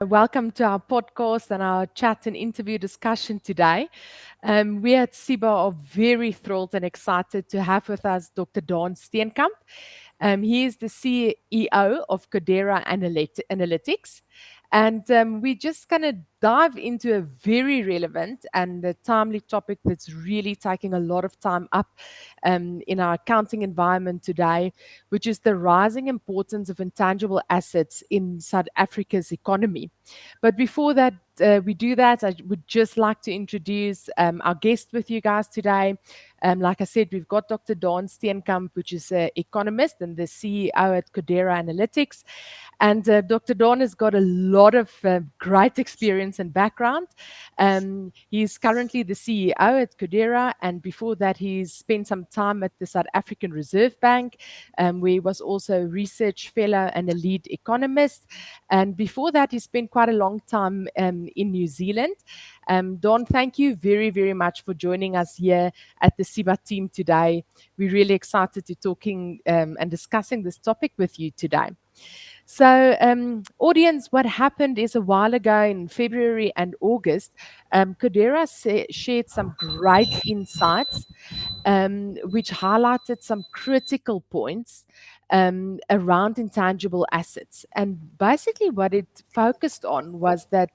Welcome to our podcast and our chat and interview discussion today. We at CIBA are very thrilled and excited to have with us Dr. Daan Steenkamp. He is the CEO of Codera Analytics. And we're just going to dive into a very relevant and a timely topic that's really taking a lot of time up in our accounting environment today, which is the rising importance of intangible assets in South Africa's economy. But before that, we do that, I would just like to introduce our guest with you guys today. Like I said, we've got Dr. Daan Steenkamp, which is an economist and the CEO at Codera Analytics. And Dr. Daan has got a lot of great experience and background. He's currently the CEO at Codera, and before that, he's spent some time at the South African Reserve Bank, where he was also a research fellow and a lead economist. And before that, he spent quite a long time in New Zealand. Daan, thank you very, very much for joining us here at the CIBA team today. We're really excited to talking and discussing this topic with you today. So, audience, what happened is a while ago in February and August, Codera shared some great insights, which highlighted some critical points around intangible assets. And basically, what it focused on was that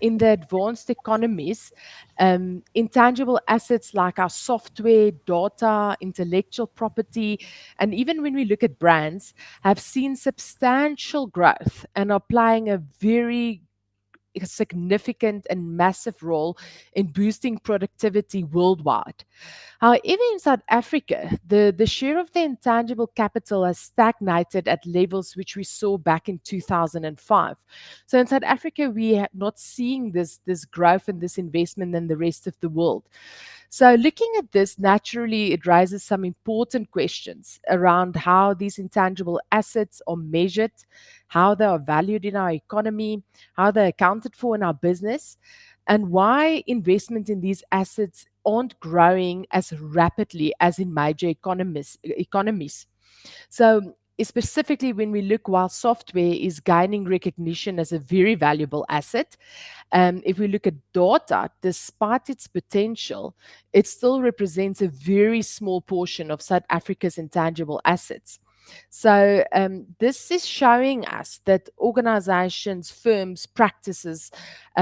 in the advanced economies, intangible assets like our software, data, intellectual property, and even when we look at brands, have seen substantial growth and are playing a very significant and massive role in boosting productivity worldwide. However, in South Africa, the share of the intangible capital has stagnated at levels which we saw back in 2005. So in South Africa, we are not seeing this growth and this investment in the rest of the world. So looking at this, naturally, it raises some important questions around how these intangible assets are measured, how they are valued in our economy, how they're accounted for in our business, and why investment in these assets aren't growing as rapidly as in major economies. So, specifically, when we look while software is gaining recognition as a very valuable asset, if we look at data, despite its potential, it still represents a very small portion of South Africa's intangible assets. So, this is showing us that organizations, firms, practices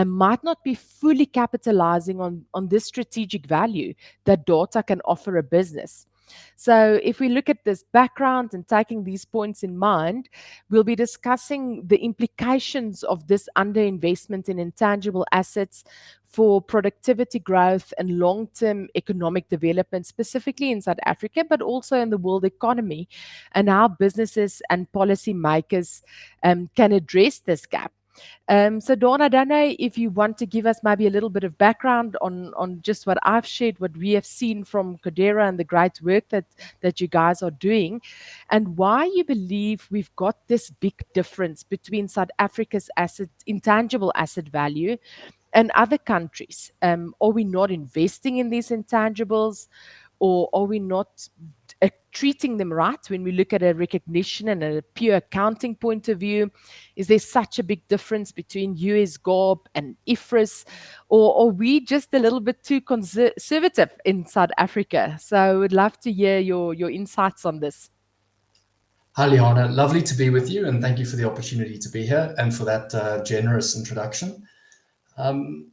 might not be fully capitalizing on this strategic value that data can offer a business. So, if we look at this background and taking these points in mind, we'll be discussing the implications of this underinvestment in intangible assets for productivity growth and long term economic development, specifically in South Africa, but also in the world economy, and how businesses and policymakers can address this gap. So, Dawn, I don't know if you want to give us maybe a little bit of background on just what I've shared, what we have seen from Codera and the great work that you guys are doing, and why you believe we've got this big difference between South Africa's intangible asset value and other countries. Are we not investing in these intangibles, or are we not treating them right when we look at a recognition and a pure accounting point of view? Is there such a big difference between US GAAP and IFRS, or are we just a little bit too conservative in South Africa? So I would love to hear your insights on this. Hi, Leana. Lovely to be with you, and thank you for the opportunity to be here and for that generous introduction.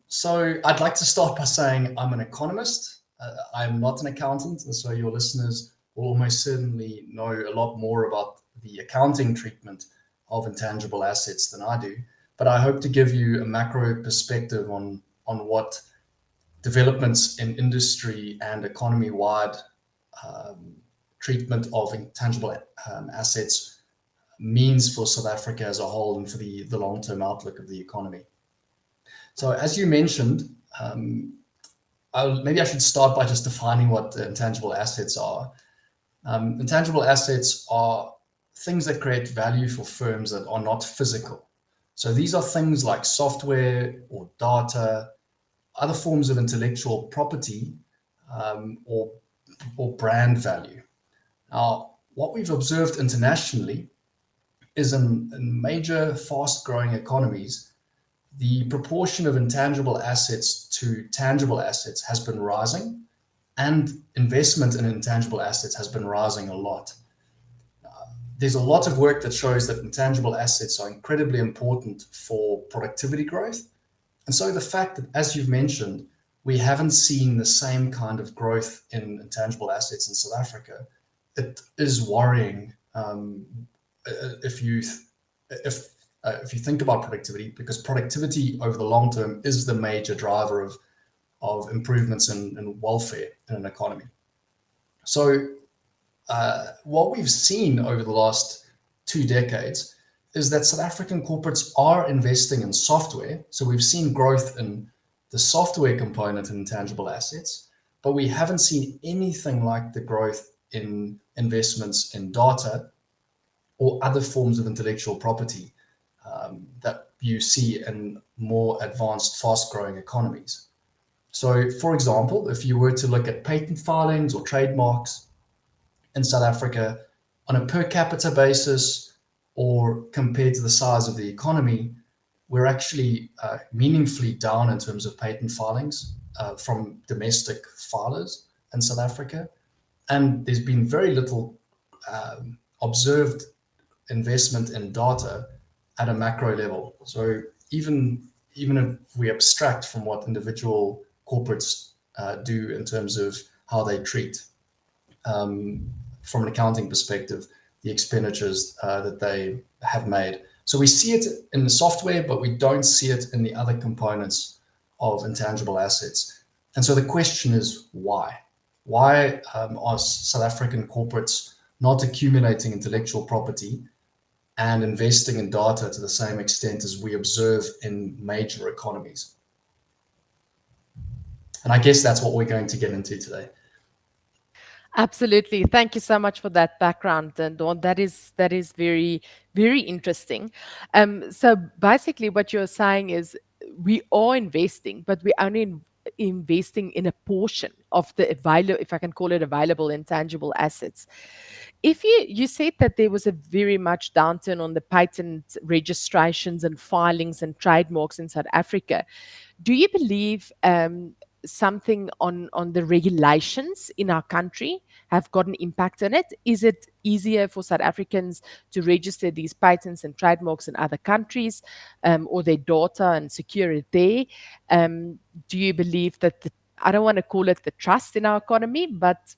So I'd like to start by saying I'm an economist. I'm not an accountant, and so your listeners will almost certainly know a lot more about the accounting treatment of intangible assets than I do. But I hope to give you a macro perspective on what developments in industry and economy-wide treatment of intangible assets means for South Africa as a whole and for the long-term outlook of the economy. So as you mentioned, maybe I should start by just defining what intangible assets are. Intangible assets are things that create value for firms that are not physical. So these are things like software or data, other forms of intellectual property, or brand value. Now, what we've observed internationally is in major fast-growing economies, the proportion of intangible assets to tangible assets has been rising, and investment in intangible assets has been rising a lot. There's a lot of work that shows that intangible assets are incredibly important for productivity growth. And so the fact that, as you've mentioned, we haven't seen the same kind of growth in intangible assets in South Africa, it is worrying. If you if you think about productivity, because productivity over the long term is the major driver of improvements in welfare in an economy. So what we've seen over the last 2 decades is that South African corporates are investing in software. So we've seen growth in the software component in intangible assets, but we haven't seen anything like the growth in investments in data or other forms of intellectual property that you see in more advanced, fast-growing economies. So, for example, if you were to look at patent filings or trademarks in South Africa on a per capita basis or compared to the size of the economy, we're actually meaningfully down in terms of patent filings from domestic filers in South Africa. And there's been very little observed investment in data at a macro level. So even if we abstract from what individual corporates do in terms of how they treat, from an accounting perspective, the expenditures that they have made. So we see it in the software, but we don't see it in the other components of intangible assets. And so the question is why? Why are South African corporates not accumulating intellectual property and investing in data to the same extent as we observe in major economies? And I guess that's what we're going to get into today. Absolutely. Thank you so much for that background, Dawn. That is very, very interesting. So basically, what you're saying is we are investing, but we're only investing in a portion of the available, if I can call it available intangible assets. If you said that there was a very much downturn on the patent registrations and filings and trademarks in South Africa, do you believe something on the regulations in our country have got an impact on it? Is it easier for South Africans to register these patents and trademarks in other countries, or their data and secure it there? Do you believe that I don't want to call it the trust in our economy, but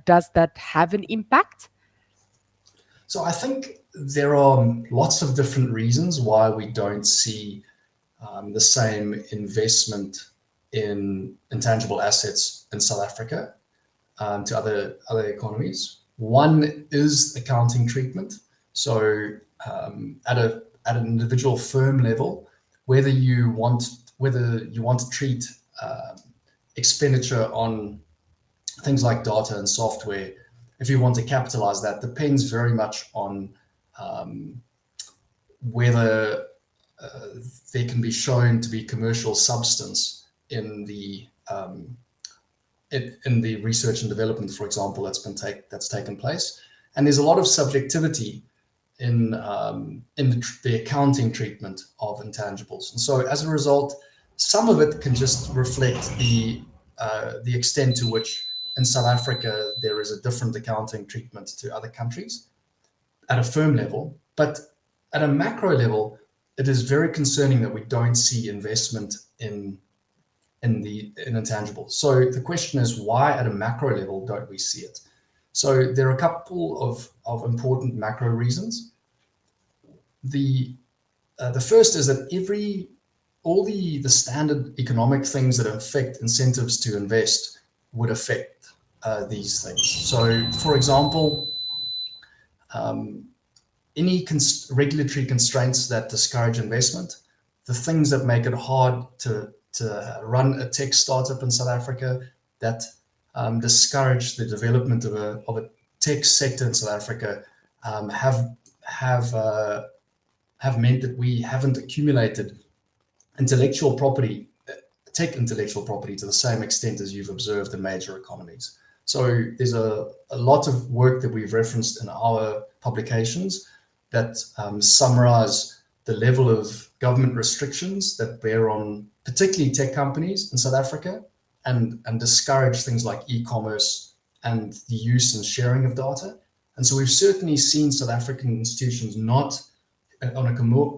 does that have an impact? So I think there are lots of different reasons why we don't see the same investment in intangible assets in South Africa to other economies. One is accounting treatment. So at an individual firm level, whether you want to treat expenditure on things like data and software, if you want to capitalize that, depends very much on whether there can be shown to be commercial substance in the research and development, for example, that's taken place. And there's a lot of subjectivity in the accounting treatment of intangibles. And so as a result, some of it can just reflect the extent to which in South Africa there is a different accounting treatment to other countries at a firm level. But at a macro level, it is very concerning that we don't see investment in intangibles. So the question is, why at a macro level don't we see it? So there are a couple of important macro reasons. The first is that all the standard economic things that affect incentives to invest would affect these things. So, for example, any regulatory constraints that discourage investment, the things that make it hard to run a tech startup in South Africa, that discourage the development of a tech sector in South Africa, have meant that we haven't accumulated intellectual property, tech intellectual property, to the same extent as you've observed in major economies. So there's a lot of work that we've referenced in our publications that summarize the level of government restrictions that bear on particularly tech companies in South Africa, and discourage things like e-commerce and the use and sharing of data. And so we've certainly seen South African institutions not on a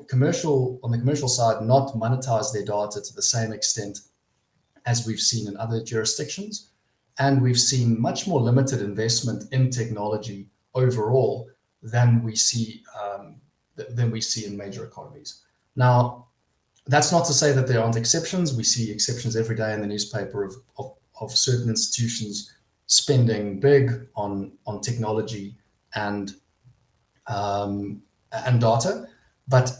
commercial side not monetize their data to the same extent as we've seen in other jurisdictions. And we've seen much more limited investment in technology overall than we see in major economies. Now, that's not to say that there aren't exceptions. We see exceptions every day in the newspaper of certain institutions spending big on technology and data. But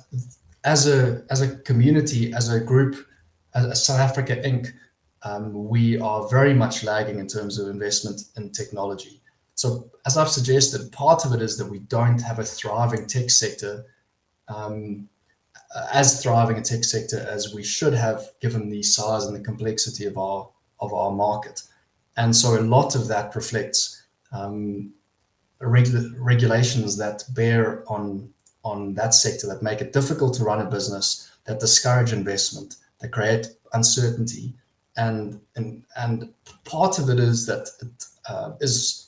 as a community, as a group, as South Africa Inc., we are very much lagging in terms of investment in technology. So, as I've suggested, part of it is that we don't have a thriving tech sector, as thriving a tech sector as we should have, given the size and the complexity of our market. And so, a lot of that reflects regulations that bear on that sector, that make it difficult to run a business, that discourage investment, that create uncertainty, and part of it is that it is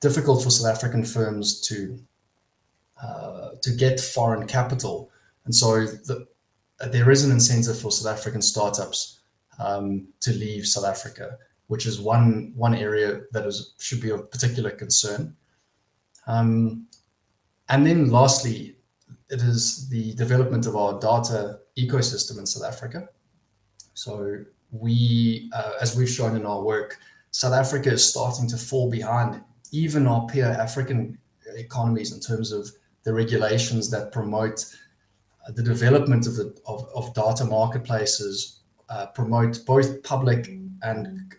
difficult for South African firms to get foreign capital, and so there is an incentive for South African startups to leave South Africa, which is one area that should be of particular concern. And then lastly, it is the development of our data ecosystem in South Africa. So we, as we've shown in our work, South Africa is starting to fall behind even our peer African economies in terms of the regulations that promote the development of data marketplaces, promote both public and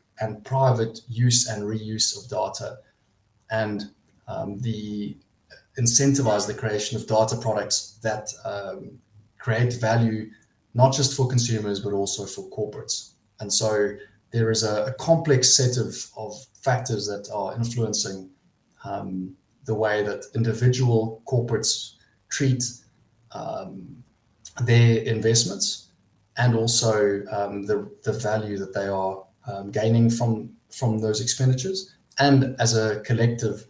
private use and reuse of data, and the incentivize the creation of data products that create value not just for consumers but also for corporates. And so there is a complex set of factors that are influencing the way that individual corporates treat their investments, and also the value that they are gaining from those expenditures. And as a collective,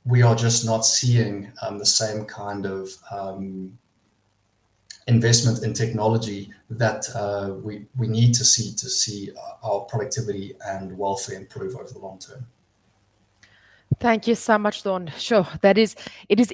we are just not seeing the same kind of investment in technology that we need to see our productivity and welfare improve over the long term. Thank you so much, Dawn. Sure, it is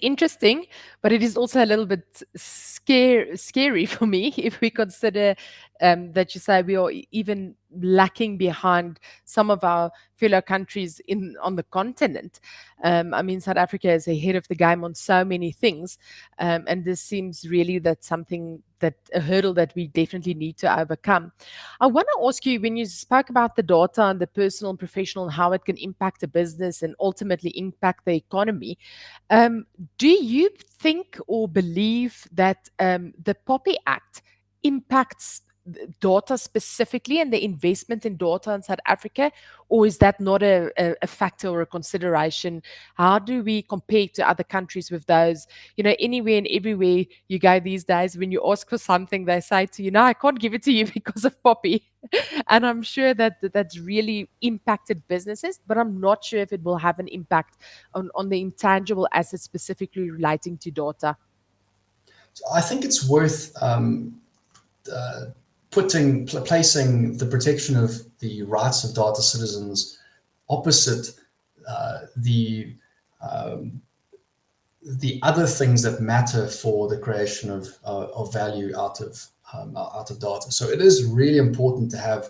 interesting, but it is also a little bit scary for me if we consider that you say we are even lacking behind some of our fellow countries on the continent. I mean, South Africa is ahead of the game on so many things, and this seems really a hurdle that we definitely need to overcome. I want to ask you, when you spoke about the data and the personal and professional and how it can impact a business and ultimately impact the economy, do you think or believe that the POPI Act impacts data specifically and the investment in data in South Africa, or is that not a factor or a consideration? How do we compare to other countries with those? Anywhere and everywhere you go these days, when you ask for something, they say to you, no, I can't give it to you because of POPI. And I'm sure that's really impacted businesses, but I'm not sure if it will have an impact on the intangible assets specifically relating to data. So I think it's worth placing the protection of the rights of data citizens opposite the other things that matter for the creation of value out of data. So it is really important to have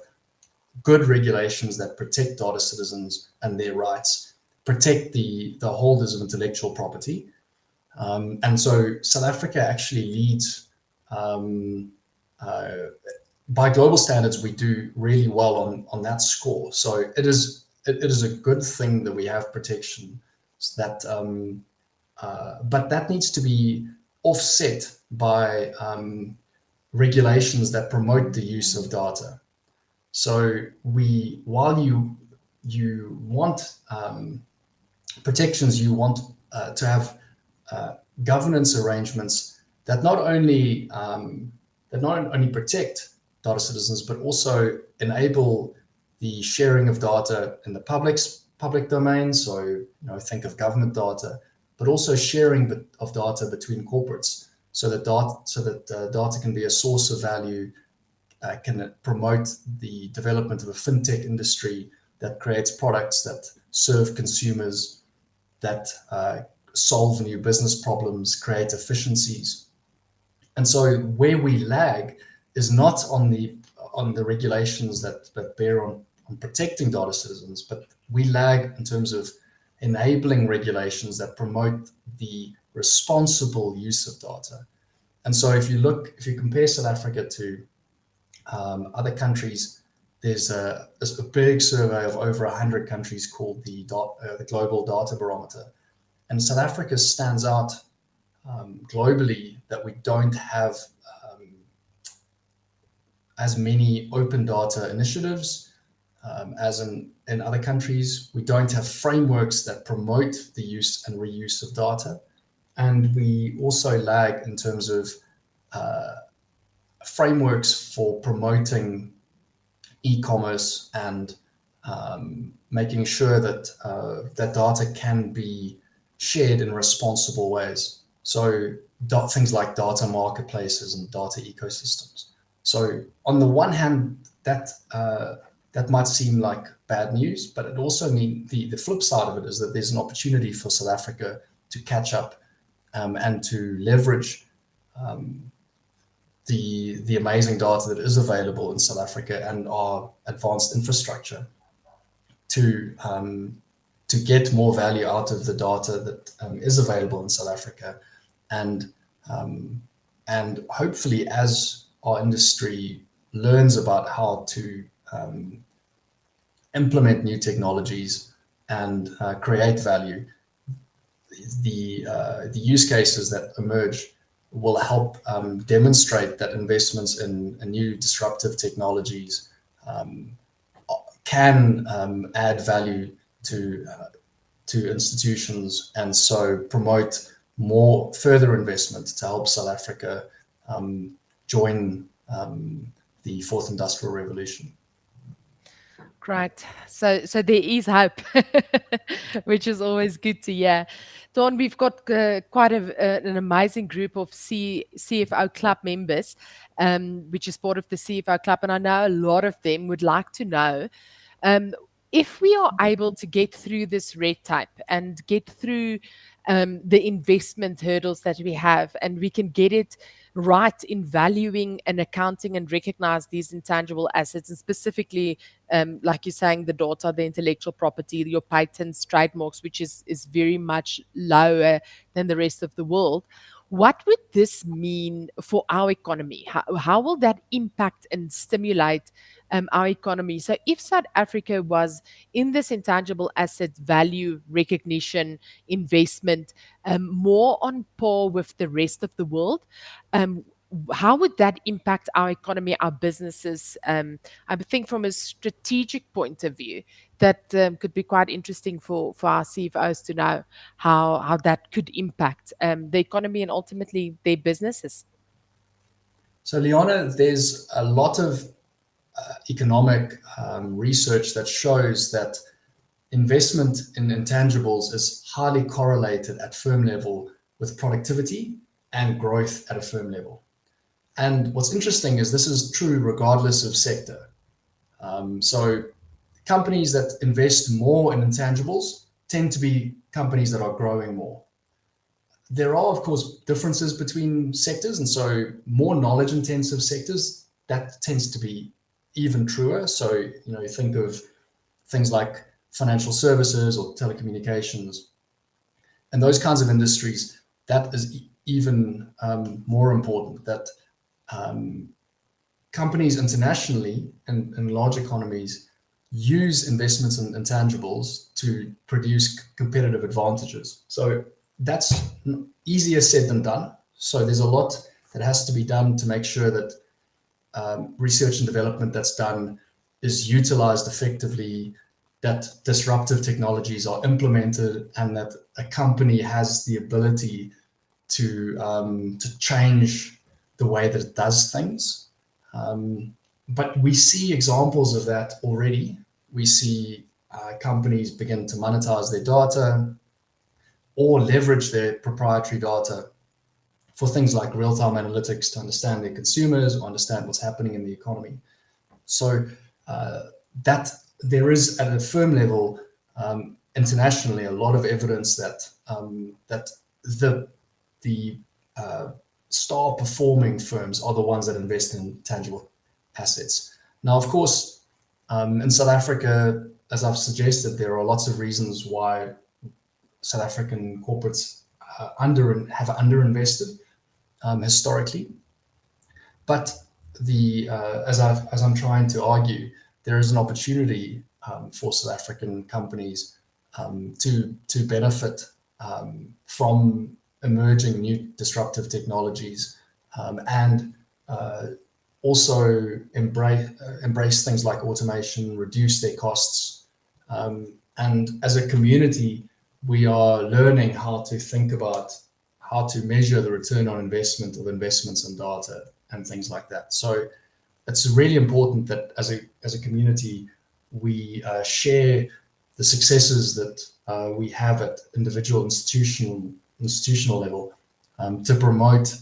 good regulations that protect data citizens and their rights, protect the holders of intellectual property. And so South Africa actually leads. By global standards, we do really well on that score. So it is a good thing that we have protection, that but that needs to be offset by regulations that promote the use of data. So while you want protections, you want to have governance arrangements that not only protect data citizens, but also enable the sharing of data in the public domain. So, think of government data, but also sharing of data between corporates, so that data can be a source of value, can promote the development of a fintech industry that creates products that serve consumers, that solve new business problems, create efficiencies. And so where we lag is not on the regulations that bear on protecting data citizens, but we lag in terms of enabling regulations that promote the responsible use of data. And so if you compare South Africa to other countries, there's a big survey of over 100 countries called the Global Data Barometer. And South Africa stands out globally that we don't have as many open data initiatives as in other countries. We don't have frameworks that promote the use and reuse of data. And we also lag in terms of frameworks for promoting e-commerce and making sure that that data can be shared in responsible ways. So things like data marketplaces and data ecosystems. So on the one hand, that might seem like bad news, but it also means the flip side of it is that there's an opportunity for South Africa to catch up and to leverage the amazing data that is available in South Africa and our advanced infrastructure to get more value out of the data that is available in South Africa, and hopefully as our industry learns about how to implement new technologies and create value, the use cases that emerge will help demonstrate that investments in new disruptive technologies can add value to institutions, and so promote more further investment to help South Africa join the fourth industrial revolution. Great. So there is hope, which is always good to hear. Daan, we've got quite an amazing group of CFO Club members, which is part of the CFO Club, and I know a lot of them would like to know if we are able to get through this red tape and get through the investment hurdles that we have, and we can get it right in valuing and accounting and recognize these intangible assets, and specifically, like you're saying, the data, the intellectual property, your patents, trademarks, which is very much lower than the rest of the world. What would this mean for our economy? How will that impact and stimulate our economy? So if South Africa was in this intangible asset value recognition investment more on par with the rest of the world, how would that impact our economy, our businesses? I think from a strategic point of view, that could be quite interesting for our CFOs to know how that could impact the economy and ultimately their businesses. So, Leana, there's a lot of economic research that shows that investment in intangibles is highly correlated at firm level with productivity and growth at a firm level. And what's interesting is this is true regardless of sector. So companies that invest more in intangibles tend to be companies that are growing more. There are, of course, differences between sectors, and so more knowledge-intensive sectors, that tends to be even truer. So, you think of things like financial services or telecommunications, and those kinds of industries, that is even more important, that companies internationally in large economies use investments in intangibles to produce competitive advantages. So that's easier said than done. So there's a lot that has to be done to make sure that research and development that's done is utilized effectively, that disruptive technologies are implemented, and that a company has the ability to change the way that it does things. But we see examples of that already. We see companies begin to monetize their data or leverage their proprietary data for things like real-time analytics to understand their consumers or understand what's happening in the economy. So that there is at a firm level internationally a lot of evidence that that the star performing firms are the ones that invest in tangible assets. Now, of course, in South Africa, as I've suggested, there are lots of reasons why South African corporates have underinvested historically. But as I'm trying to argue, there is an opportunity for South African companies to benefit from emerging new disruptive technologies and also embrace things like automation, reduce their costs, and as a community, we are learning how to think about how to measure the return on investment of investments in data and things like that. So it's really important that as a community, we share the successes that we have at individual institutional level to promote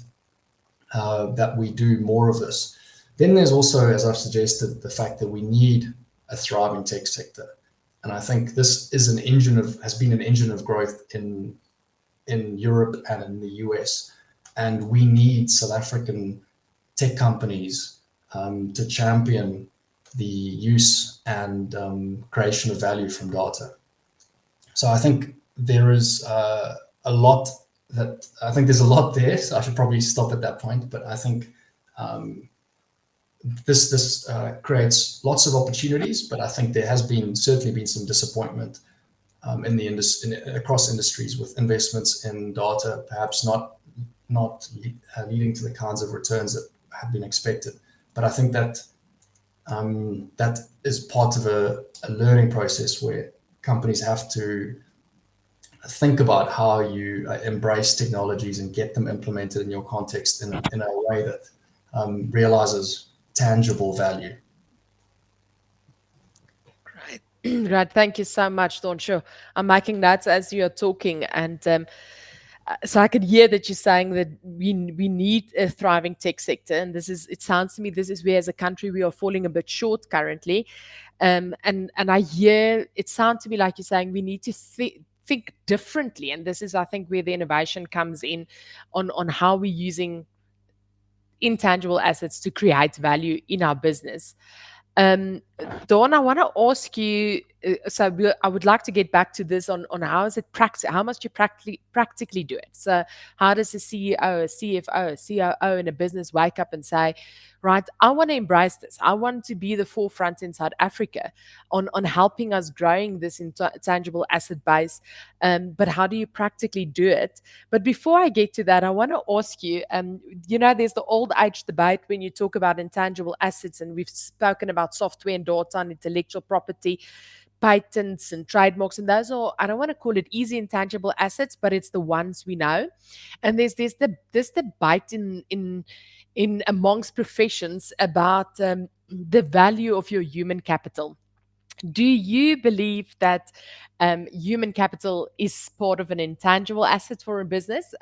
that we do more of this. Then there's also, as I've suggested, the fact that we need a thriving tech sector. And I think this is has been an engine of growth in Europe and in the US. And we need South African tech companies to champion the use and creation of value from data. So I think there is there's a lot there. So I should probably stop at that point. But I think this creates lots of opportunities. But I think there has certainly been some disappointment across industries with investments in data, perhaps not leading to the kinds of returns that have been expected. But I think that that is part of a learning process where companies have to think about how you embrace technologies and get them implemented in your context in a way that realizes tangible value. Great. Right. Thank you so much, Dawn. Sure. I'm making notes as you're talking. And so I could hear that you're saying that we need a thriving tech sector. And it sounds to me, this is where as a country we are falling a bit short currently. And I hear, it sounds to me like you're saying we need to think differently. And this is, I think, where the innovation comes in on how we're using intangible assets to create value in our business. Dawn, I want to ask you. I would like to get back to this on how is it how must you practically do it. So, how does a CEO, a CFO, a COO in a business wake up and say, right, I want to embrace this. I want to be the forefront in South Africa on helping us growing this intangible asset base. But how do you practically do it? But before I get to that, I want to ask you. There's the old age debate when you talk about intangible assets, and we've spoken about software and data and intellectual property, patents and trademarks, and those are, I don't want to call it easy intangible assets, but it's the ones we know. And there's this debate in amongst professions about the value of your human capital. Do you believe that human capital is part of an intangible asset for a business?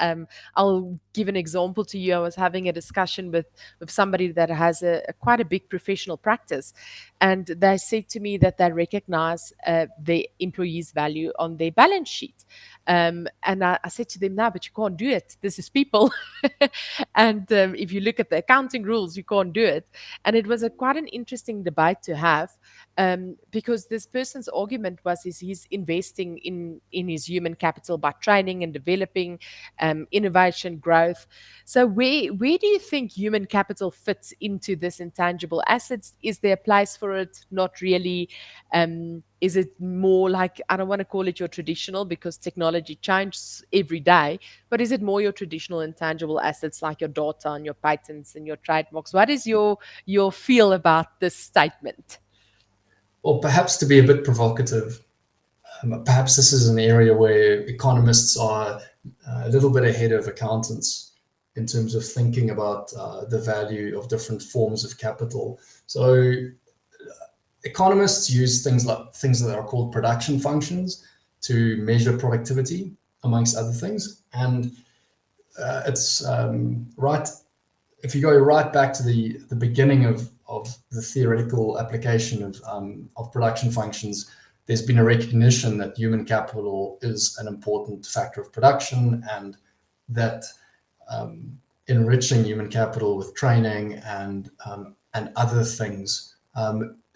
I'll give an example to you. I was having a discussion with somebody that has quite a big professional practice, and they said to me that they recognize the employees' value on their balance sheet. And I said to them, no, but you can't do it. This is people. And if you look at the accounting rules, you can't do it. And it was quite an interesting debate to have, because this person's argument was he's investing in his human capital by training and developing, innovation, growth. So where do you think human capital fits into this intangible assets? Is there a place for it? Not really. Is it more like, I don't want to call it your traditional, because technology changes every day, but is it more your traditional intangible assets like your data and your patents and your trademarks? What is your feel about this statement? Well, perhaps to be a bit provocative, perhaps this is an area where economists are a little bit ahead of accountants in terms of thinking about the value of different forms of capital. So economists use things that are called production functions to measure productivity, amongst other things. And it's right. If you go right back to the beginning of the theoretical application of production functions, there's been a recognition that human capital is an important factor of production, and that enriching human capital with training and other things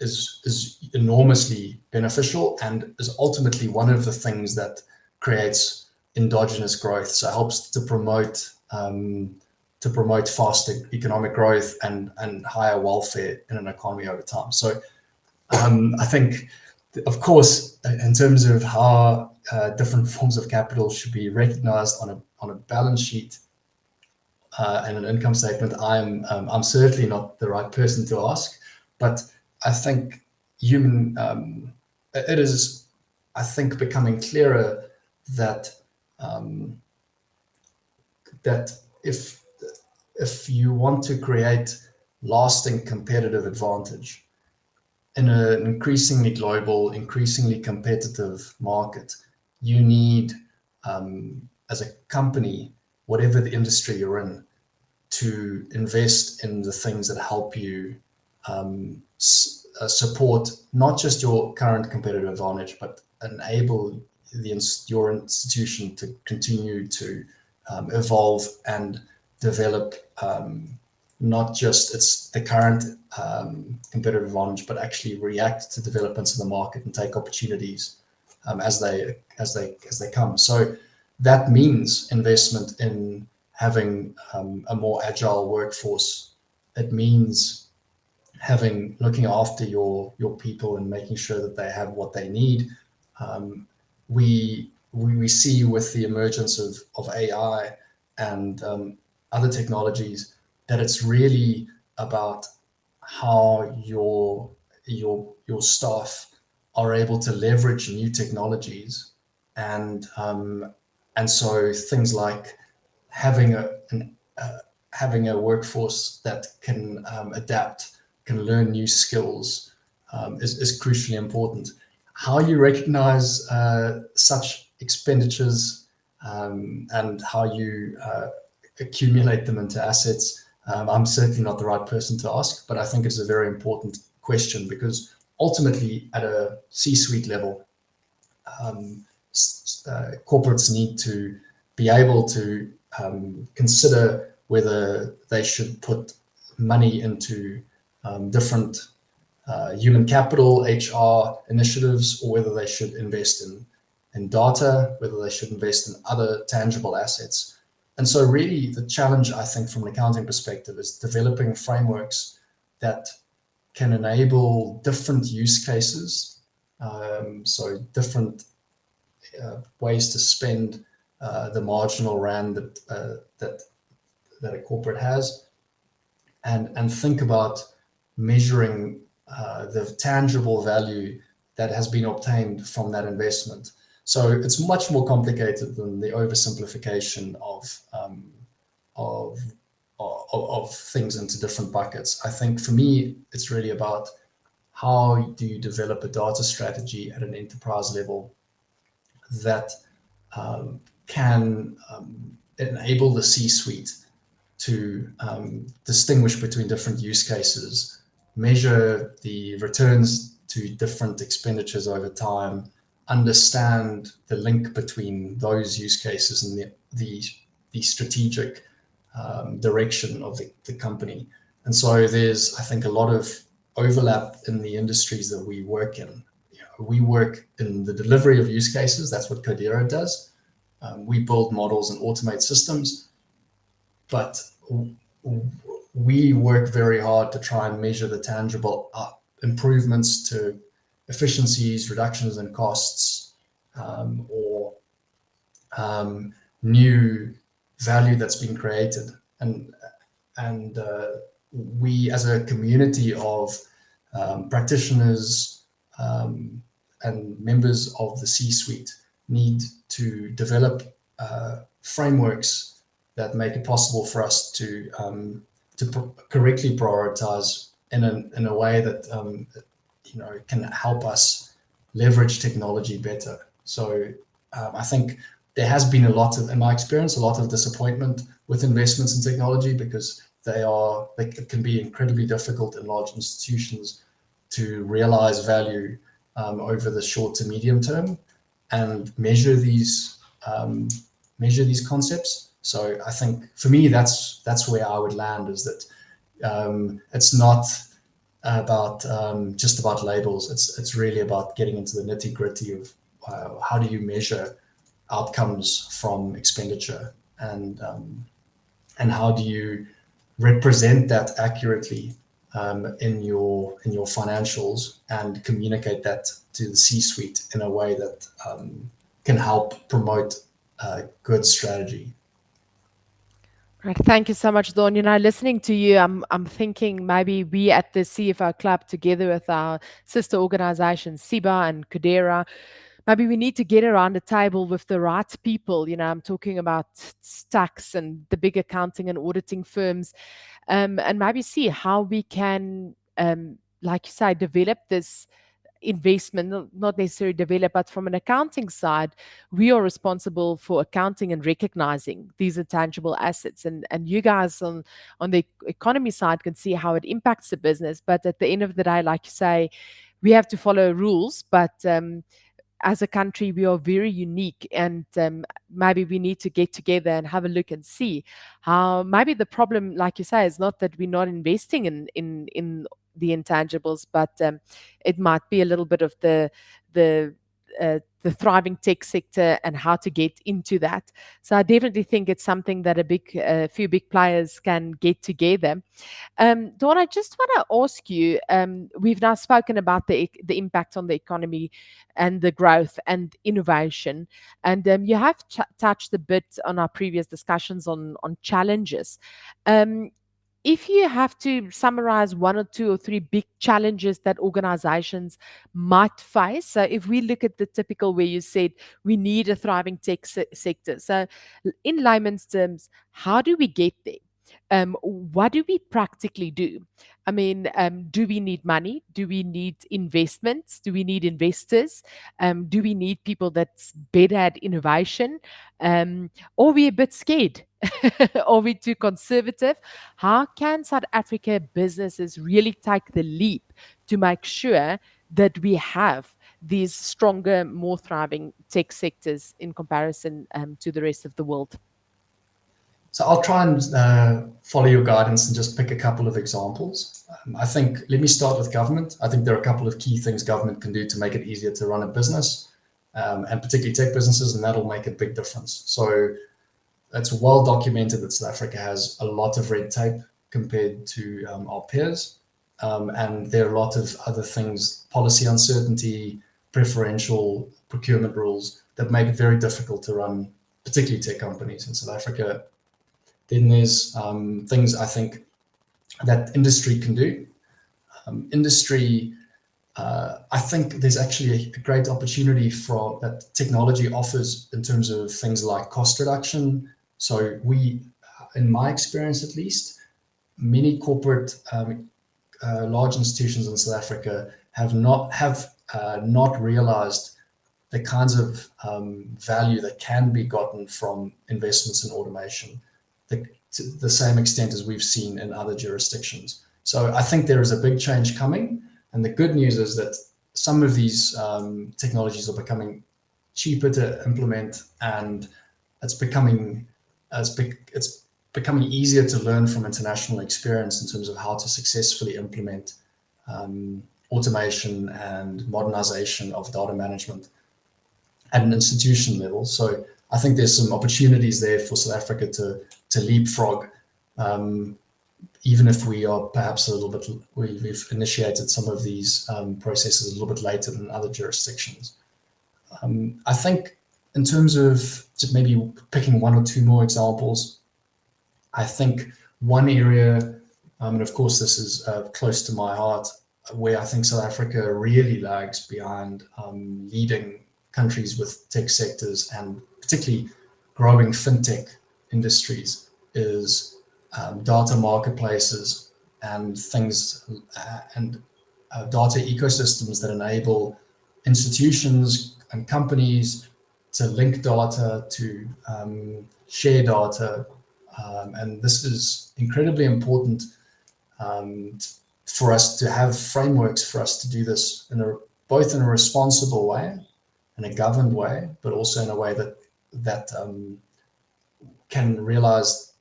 is enormously beneficial, and is ultimately one of the things that creates endogenous growth. So it helps to promote faster economic growth and higher welfare in an economy over time. So I think, of course, in terms of how different forms of capital should be recognized on a balance sheet and an income statement, I'm certainly not the right person to ask. But I think it is, I think, becoming clearer that that if you want to create lasting competitive advantage in an increasingly global, increasingly competitive market, you need, as a company, whatever the industry you're in, to invest in the things that help you support not just your current competitive advantage, but enable your institution to continue to evolve and develop, not just the current competitive advantage, but actually react to developments in the market and take opportunities as they come. So that means investment in having a more agile workforce. It means looking after your people and making sure that they have what they need. We see with the emergence of AI and other technologies that it's really about how your staff are able to leverage new technologies, and so things like having a workforce that can adapt, can learn new skills, is crucially important. How you recognize such expenditures and how you accumulate them into assets, I'm certainly not the right person to ask, but I think it's a very important question, because ultimately at a C-suite level, corporates need to be able to consider whether they should put money into different human capital, HR initiatives, or whether they should invest in data, whether they should invest in other tangible assets. And so really the challenge, I think, from an accounting perspective, is developing frameworks that can enable different use cases, so different ways to spend the marginal rand that a corporate has, and think about measuring the tangible value that has been obtained from that investment. So it's much more complicated than the oversimplification of things into different buckets. I think for me, it's really about how do you develop a data strategy at an enterprise level that can enable the C-suite to distinguish between different use cases, measure the returns to different expenditures over time, understand the link between those use cases and the strategic direction of the company. And so there's, I think, a lot of overlap in the industries that we work in. We work in the delivery of use cases. That's what Codera does. We build models and automate systems, but we work very hard to try and measure the tangible improvements to efficiencies, reductions in costs, or new value that's been created. And we, as a community of practitioners and members of the C-suite, need to develop frameworks that make it possible for us to correctly prioritize in a way that can help us leverage technology better. So I think there has been in my experience, a lot of disappointment with investments in technology, because it can be incredibly difficult in large institutions to realize value over the short to medium term and measure these concepts. So I think for me, that's where I would land, is that it's not about just about labels. It's really about getting into the nitty gritty of how do you measure outcomes from expenditure, and how do you represent that accurately in your financials, and communicate that to the C-suite in a way that can help promote good strategy. Right. Thank you so much, Dawn. Listening to you, I'm thinking maybe we at the CFO Club, together with our sister organizations, CIBA and Codera, maybe we need to get around the table with the right people. I'm talking about tax and the big accounting and auditing firms, and maybe see how we can, like you say, develop this investment, not necessarily develop, but from an accounting side, we are responsible for accounting and recognizing these intangible assets. And you guys on the economy side can see how it impacts the business. But at the end of the day, like you say, we have to follow rules, but as a country, we are very unique, and maybe we need to get together and have a look and see how maybe the problem, like you say, is not that we're not investing in the intangibles, but it might be a little bit of the the thriving tech sector and how to get into that. So I definitely think it's something that a few big players can get together. Dawn, I just want to ask you, we've now spoken about the impact on the economy and the growth and innovation, and you have touched a bit on our previous discussions on challenges. Um, if you have to summarize one or two or three big challenges that organizations might face, so if we look at the typical where you said we need a thriving tech sector, so in layman's terms, how do we get there? What do we practically do? I mean, do we need money? Do we need investments? Do we need investors? Do we need people that's better at innovation? Or are we a bit scared? Are we too conservative? How can South Africa businesses really take the leap to make sure that we have these stronger, more thriving tech sectors in comparison to the rest of the world? So I'll try and follow your guidance and just pick a couple of examples. I think, let me start with government. I think there are a couple of key things government can do to make it easier to run a business, and particularly tech businesses, and that'll make a big difference. So it's well documented that South Africa has a lot of red tape compared to our peers. And there are a lot of other things, policy uncertainty, preferential procurement rules, that make it very difficult to run, particularly tech companies in South Africa. Then there's things I think that industry can do. Industry, I think there's actually a great opportunity for that technology offers in terms of things like cost reduction. So in my experience at least, many corporate large institutions in South Africa have not realized the kinds of value that can be gotten from investments in automation, to the same extent as we've seen in other jurisdictions. So I think there is a big change coming, and the good news is that some of these technologies are becoming cheaper to implement, and it's becoming easier to learn from international experience in terms of how to successfully implement automation and modernization of data management at an institution level. So I think there's some opportunities there for South Africa to leapfrog, even if we are perhaps we've initiated some of these processes a little bit later than other jurisdictions. I think in terms of just maybe picking one or two more examples, I think one area, and of course this is close to my heart, where I think South Africa really lags behind leading countries with tech sectors, and particularly growing fintech industries is data marketplaces and things and data ecosystems that enable institutions and companies to link data, to share data. And this is incredibly important um, for us to have frameworks for us to do this both in a responsible way, in a governed way, but also in a way that can realize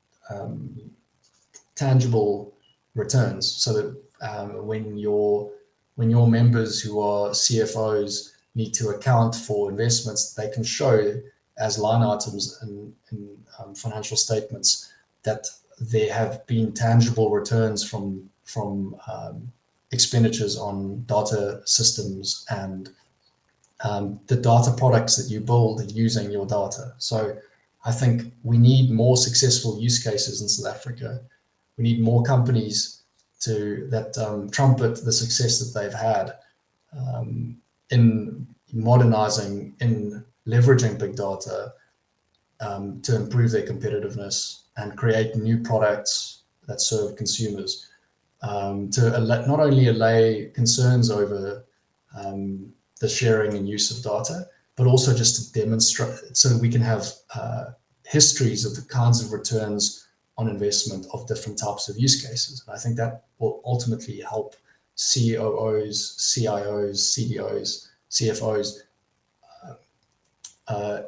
tangible returns, so that when your members who are CFOs need to account for investments, they can show as line items in financial statements that there have been tangible returns from expenditures on data systems and the data products that you build using your data. So I think we need more successful use cases in South Africa. We need more companies that trumpet the success that they've had in modernizing, in leveraging big data to improve their competitiveness and create new products that serve consumers. To not only allay concerns over the sharing and use of data, but also just to demonstrate so that we can have histories of the kinds of returns on investment of different types of use cases. And I think that will ultimately help COOs, CIOs, CDOs, CFOs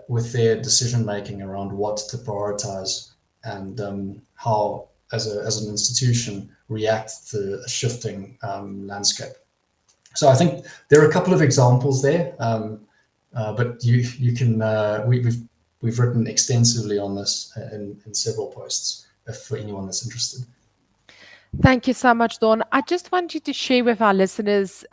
with their decision making around what to prioritize and how, as an institution, react to a shifting landscape. So I think there are a couple of examples there, but you can we've written extensively on this in several posts for anyone that's interested. Thank you so much, Dawn. I just want you to share with our listeners,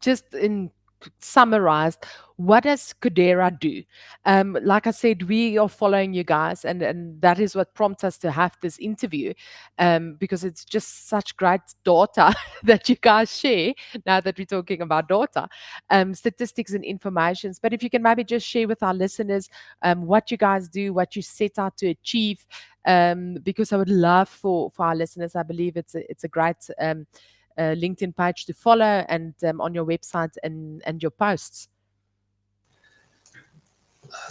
just in summarized, what does Codera do? Like I said, we are following you guys, and that is what prompts us to have this interview, because it's just such great data that you guys share now that we're talking about data, statistics and informations. But if you can maybe just share with our listeners what you guys do, what you set out to achieve, because I would love for our listeners, I believe it's a great LinkedIn page to follow, and on your website and your posts.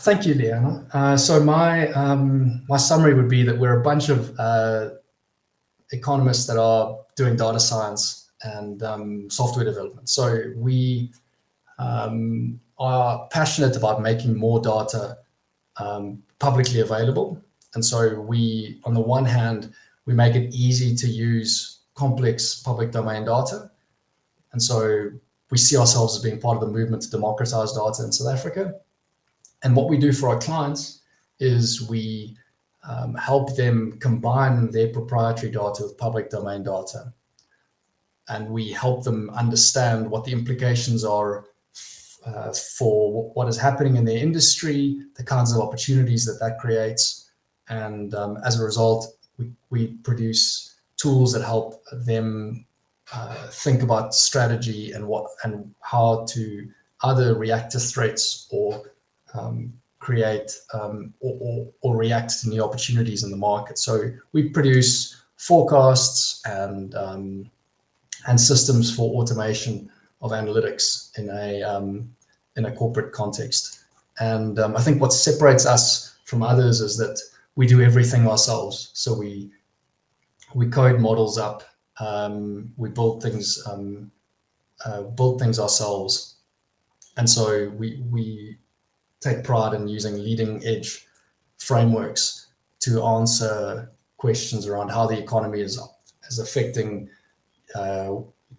Thank you, Leana. So my summary would be that we're a bunch of economists that are doing data science and software development. So we are passionate about making more data publicly available. And so we, on the one hand, we make it easy to use complex public domain data. And so we see ourselves as being part of the movement to democratize data in South Africa. And what we do for our clients is we help them combine their proprietary data with public domain data. And we help them understand what the implications are for what is happening in their industry, the kinds of opportunities that creates. And as a result, we produce tools that help them think about strategy and how to either react to threats or create or react to new opportunities in the market. So we produce forecasts and systems for automation of analytics in a corporate context. And I think what separates us from others is that we do everything ourselves. So we code models up, we build things ourselves, and so we take pride in using leading edge frameworks to answer questions around how the economy is affecting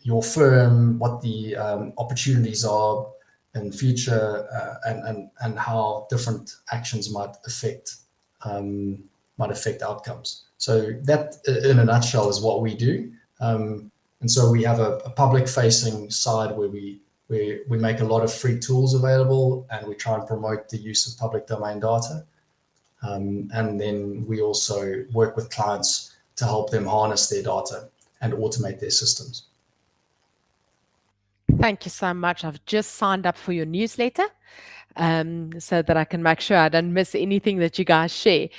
your firm, what the opportunities are in future, and how different actions might affect outcomes. So that, in a nutshell, is what we do. And so we have a public-facing side where we make a lot of free tools available, and we try and promote the use of public domain data. And then we also work with clients to help them harness their data and automate their systems. Thank you so much. I've just signed up for your newsletter. so that I can make sure I don't miss anything that you guys share.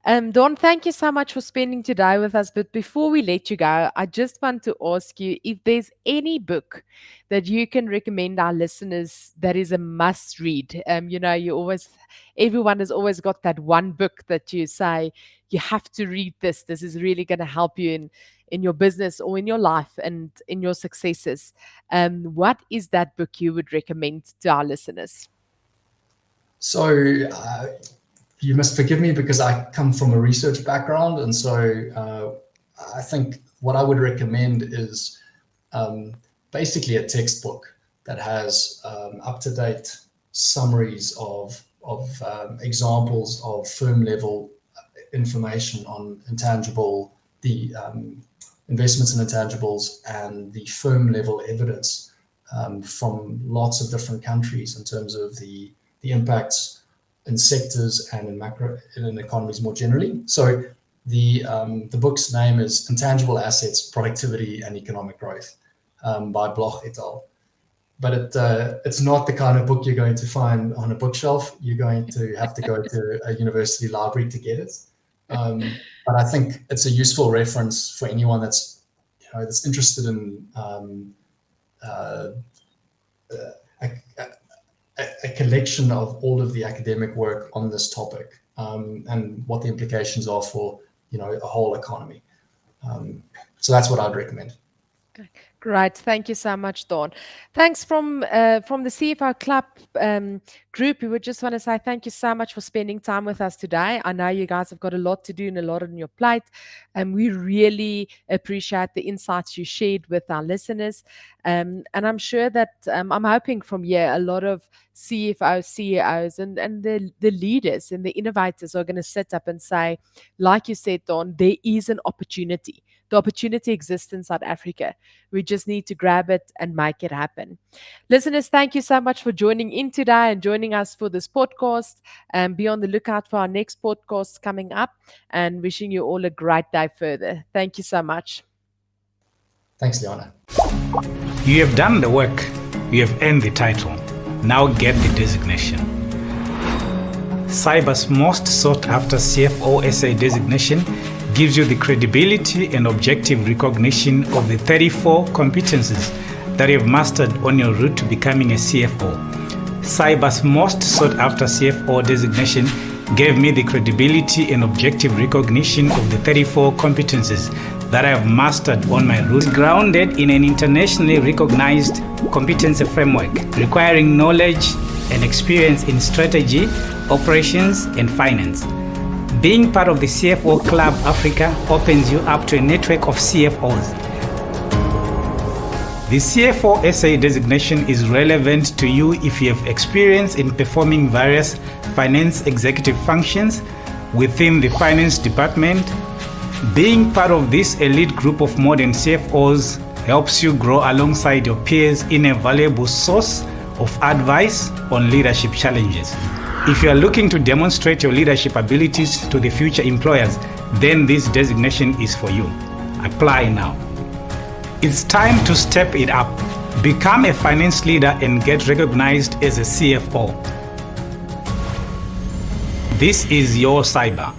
Dawn, thank you so much for spending today with us. But before we let you go, I just want to ask you if there's any book that you can recommend our listeners that is a must read. Everyone has always got that one book that you say, you have to read this. This is really going to help you in your business or in your life and in your successes. What is that book you would recommend to our listeners? So you must forgive me because I come from a research background. And so I think what I would recommend is basically a textbook that has up-to-date summaries of examples of firm level information on intangible, the investments in intangibles, and the firm level evidence from lots of different countries in terms of the impacts in sectors and in economies more generally. So the book's name is Intangible Assets, Productivity and Economic Growth by Bloch et al. But it's not the kind of book you're going to find on a bookshelf. You're going to have to go to a university library to get it. But I think it's a useful reference for anyone that's interested in a collection of all of the academic work on this topic and what the implications are for a whole economy. So that's what I'd recommend. Great. Thank you so much, Dawn. Thanks from the CFO Club group. We would just want to say thank you so much for spending time with us today. I know you guys have got a lot to do and a lot on your plate, and we really appreciate the insights you shared with our listeners. And I'm sure that I'm hoping from here a lot of CFOs, CEOs, and the leaders and the innovators are going to sit up and say, like you said, Dawn, there is an opportunity. The opportunity exists in South Africa. We just need to grab it and make it happen. Listeners, thank you so much for joining in today and joining us for this podcast. Be on the lookout for our next podcast coming up, and wishing you all a great day further. Thank you so much. Thanks, Leana. You have done the work. You have earned the title. Now get the designation. CIBA's most sought after CFO SA designation gives you the credibility and objective recognition of the 34 competencies that you have mastered on your route to becoming a CFO. CIBA's most sought after CFO designation gave me the credibility and objective recognition of the 34 competencies that I have mastered on my route, grounded in an internationally recognized competency framework requiring knowledge and experience in strategy, operations, and finance. Being part of the CFO Club Africa opens you up to a network of CFOs. The CFO SA designation is relevant to you if you have experience in performing various finance executive functions within the finance department. Being part of this elite group of modern CFOs helps you grow alongside your peers in a valuable source of advice on leadership challenges. If you are looking to demonstrate your leadership abilities to the future employers, then this designation is for you. Apply now. It's time to step it up. Become a finance leader and get recognized as a CFO. This is your CIBA.